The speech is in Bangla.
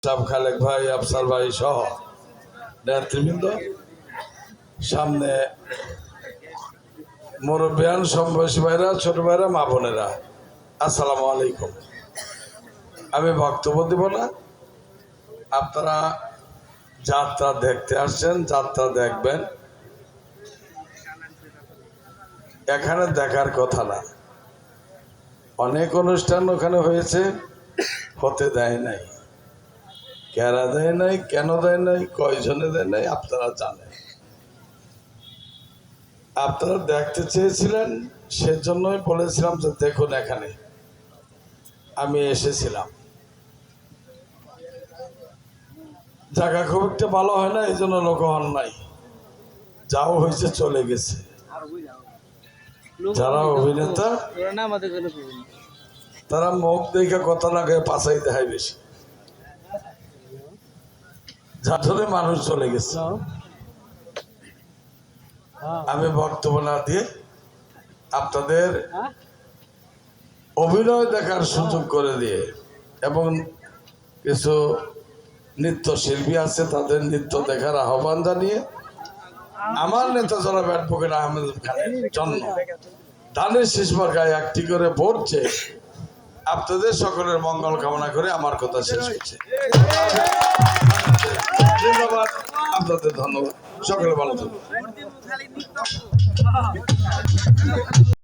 খালেক ভাই, আফসার ভাই সহ নেতৃবৃন্দ, সামনে মুরব্বিয়ান, সমবয়সী ভাইরা, ছোট ভাইরা, মা বোনেরা, আসসালামু আলাইকুম। আমি বক্তব্য দিব না, আপনারা যাত্রা দেখতে আসছেন, যাত্রা দেখবেন। এখানে দেখার কথা না, অনেক অনুষ্ঠান ওখানে হয়েছে, হতে দেয় নাই। কেরা দেয় নাই, কেন দেয় নাই, কয়জনে দেয় নাই, আপনারা জানেন। আপনারা দেখতে চেয়েছিলেন, সেজন্যই বলেছিলাম যে দেখুন এখানে আমি এসেছিলাম। জায়গা খুব একটা ভালো হয় না, এই জন্য লোক হন নাই, যাও হয়েছে চলে গেছে। যারা অভিনেতা তারা মুখ দেখে কথা লাগে পাশাই দেখায় বেশি, যার জন্য মানুষ চলে গেছে। আমি বক্তব্য না দিয়ে আপনাদের অভিনয় দেখার সুযোগ করে দিয়ে এবং কিছু নৃত্যশিল্পী আছে তাদের নৃত্য দেখার আহ্বান জানিয়ে আমার নেতা জনাব অ্যাডভোকেট আহমেদ খানের জন্য ধানের শীষ মার্কায় একটি করে ভোট চেয়ে আপনাদের সকলের মঙ্গল কামনা করে আমার কথা শেষ হচ্ছে। ধন্যবাদ, আপনাদের ধন্যবাদ, সকলে ভালো থাকবেন।